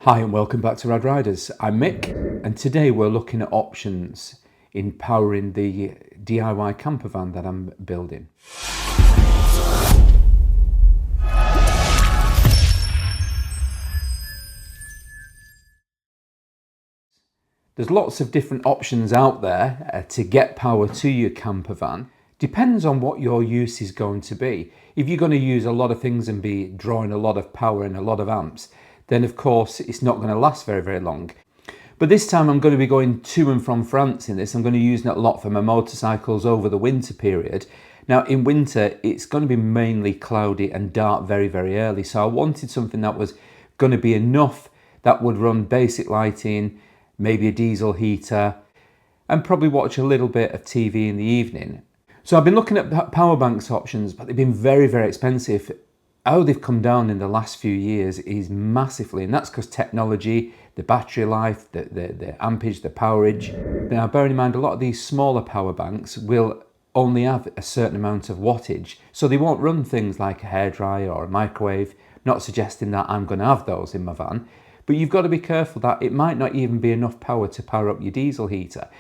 Hi and welcome back to Rad Riders. I'm Mick and today we're looking at options in powering the DIY campervan that I'm building. There's lots of different options out there to get power to your campervan. Depends on what your use is going to be. If you're going to use a lot of things and be drawing a lot of power and a lot of amps, then of course it's not going to last very long. But this time I'm going to be going to and from France in this. I'm going to be using it a lot for my motorcycles over the winter period. Now in winter it's going to be mainly cloudy and dark very early, so I wanted something that was going to be enough that would run basic lighting, maybe a diesel heater, and probably watch a little bit of TV in the evening. So I've been looking at power banks options, but they've been very expensive. How they've come down in the last few years is massively, and that's because technology, the battery life, the ampage, the powerage. Now bearing in mind a lot of these smaller power banks will only have a certain amount of wattage, so they won't run things like a hairdryer or a microwave. Not suggesting that I'm going to have those in my van, but you've got to be careful that it might not even be enough power to power up your diesel heater.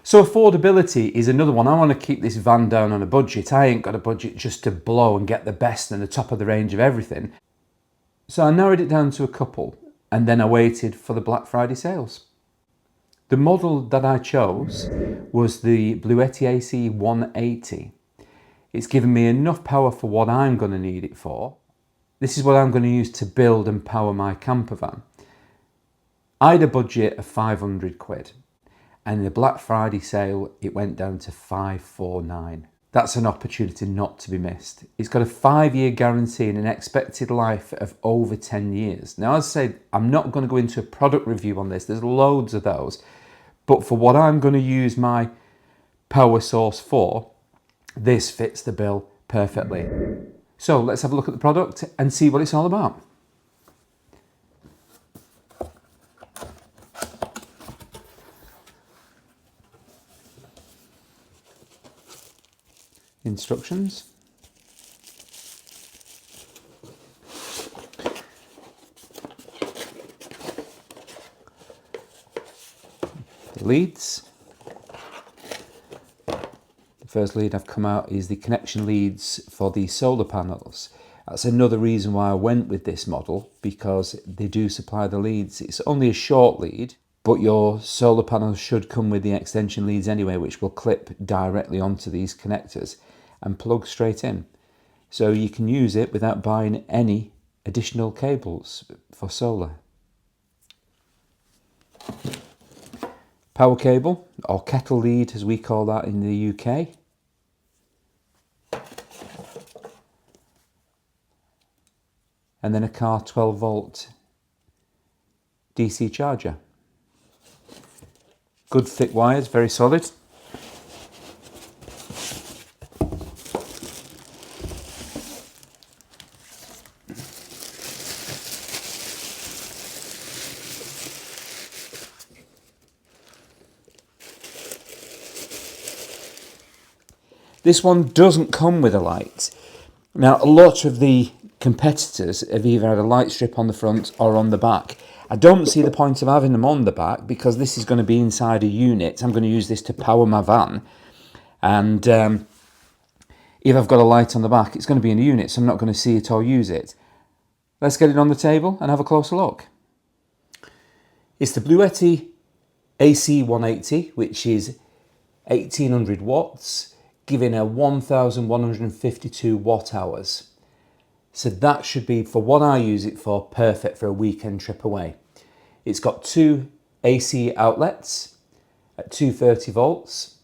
So affordability is another one. I want to keep this van down on a budget. I ain't got a budget just to blow and get the best and the top of the range of everything. So I narrowed it down to a couple and then I waited for the Black Friday sales. The model that I chose was the Bluetti AC180. It's given me enough power for what I'm going to need it for. This is what I'm going to use to build and power my campervan. I had a budget of 500 quid. And in the Black Friday sale, it went down to 549. That's an opportunity not to be missed. It's got a 5-year guarantee and an expected life of over 10 years. Now, as I said, I'm not going to go into a product review on this. There's loads of those. But for what I'm going to use my power source for, this fits the bill perfectly. So let's have a look at the product and see what it's all about. Instructions. The leads. The first lead I've come out is the connection leads for the solar panels. That's another reason why I went with this model, because they do supply the leads. It's only a short lead, but your solar panels should come with the extension leads anyway, which will clip directly onto these connectors and plug straight in. So you can use it without buying any additional cables for solar. Power cable, or kettle lead as we call that in the UK. And then a car 12 volt DC charger. Good thick wires, very solid. This one doesn't come with a light. Now, a lot of the competitors have either had a light strip on the front or on the back. I don't see the point of having them on the back because this is going to be inside a unit. I'm going to use this to power my van. And if I've got a light on the back, it's going to be in a unit, so I'm not going to see it or use it. Let's get it on the table and have a closer look. It's the Bluetti AC180, which is 1800 watts. Giving a 1152 watt hours. So that should be, for what I use it for, perfect for a weekend trip away. It's got 2 AC outlets at 230 volts.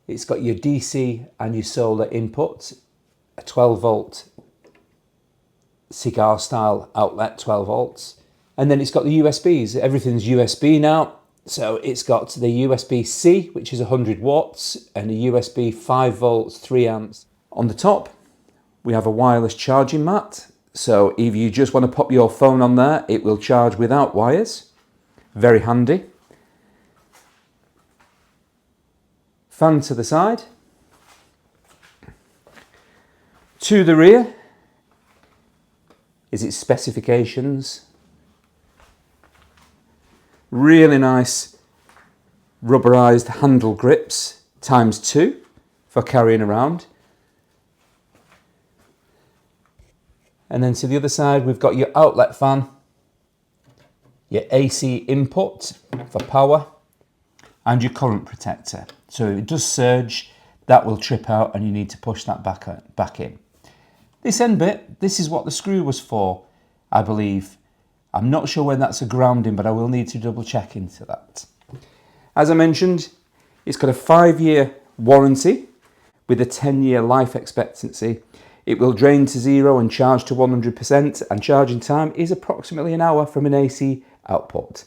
It's got your DC and your solar input, a 12 volt cigar style outlet, 12 volts. And then it's got the USBs. Everything's USB now. So it's got the USB-C, which is 100 watts, and a USB 5 volts, 3 amps. On the top, we have a wireless charging mat. So if you just want to pop your phone on there, it will charge without wires. Very handy. Fan to the side. To the rear is its specifications Really nice rubberized handle grips ×2 for carrying around. And then to the other side, we've got your outlet fan, your AC input for power, and your current protector. So if it does surge, that will trip out and you need to push that back in. This end bit, this is what the screw was for, I believe. I'm not sure when that's a grounding, but I will need to double check into that. As I mentioned, it's got a 5-year warranty with a 10-year life expectancy. It will drain to 0 and charge to 100%, and charging time is approximately an hour from an AC output.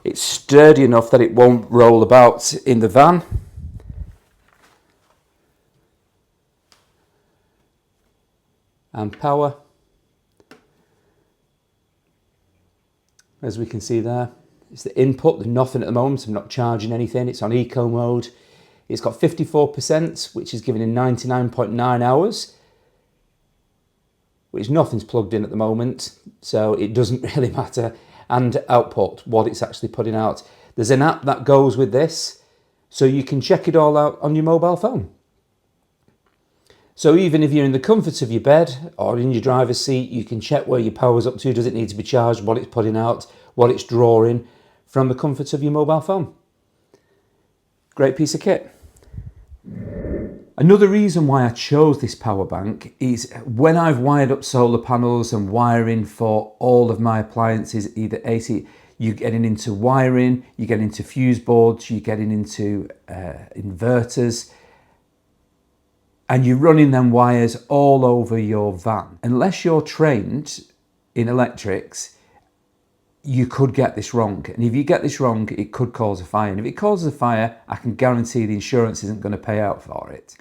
It's sturdy enough that it won't roll about in the van. And power, as we can see there, it's the input. There's nothing at the moment. I'm not charging anything. It's on eco mode. It's got 54%, which is giving in 99.9 hours, which nothing's plugged in at the moment, so it doesn't really matter. And output, what it's actually putting out. There's an app that goes with this, so you can check it all out on your mobile phone. So even if you're in the comfort of your bed or in your driver's seat, you can check where your power's up to. Does it need to be charged? What it's putting out? What it's drawing from the comfort of your mobile phone. Great piece of kit. Another reason why I chose this power bank is when I've wired up solar panels and wiring for all of my appliances, either AC, you're getting into wiring, you're getting into fuse boards, you're getting into inverters, and you're running them wires all over your van. Unless you're trained in electrics, you could get this wrong. And if you get this wrong, it could cause a fire. And if it causes a fire, I can guarantee the insurance isn't going to pay out for it.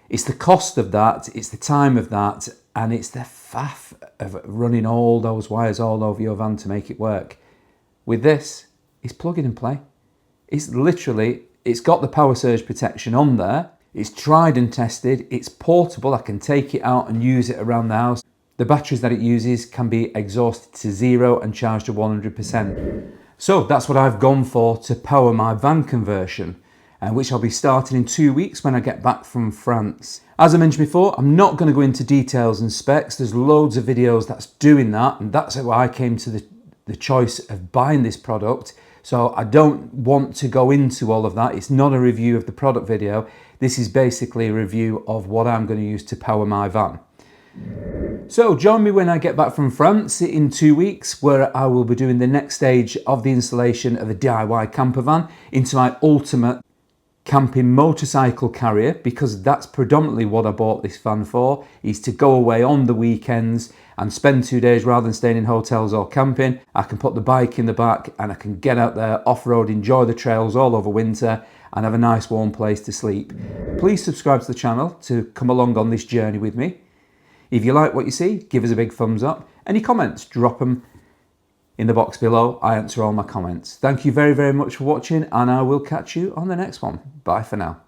It's the cost of that, it's the time of that, and it's the faff of running all those wires all over your van to make it work. With this, it's plug in and play. It's literally, it's got the power surge protection on there. It's tried and tested. It's portable. I can take it out and use it around the house. The batteries that it uses can be exhausted to 0 and charged to 100%. So that's what I've gone for to power my van conversion, which I'll be starting in 2 weeks when I get back from France. As I mentioned before, I'm not going to go into details and specs. There's loads of videos that's doing that, and that's how I came to the choice of buying this product. So I don't want to go into all of that. It's not a review of the product video. This is basically a review of what I'm going to use to power my van. So join me when I get back from France in 2 weeks, where I will be doing the next stage of the installation of a DIY camper van into my ultimate camping motorcycle carrier, because that's predominantly what I bought this van for, is to go away on the weekends and spend 2 days rather than staying in hotels or camping. I can put the bike in the back and I can get out there off-road, enjoy the trails all over winter and have a nice warm place to sleep. Please subscribe to the channel to come along on this journey with me. If you like what you see, give us a big thumbs up. Any comments, drop them in the box below. I answer all my comments. Thank you very, very much for watching, and I will catch you on the next one. Bye for now.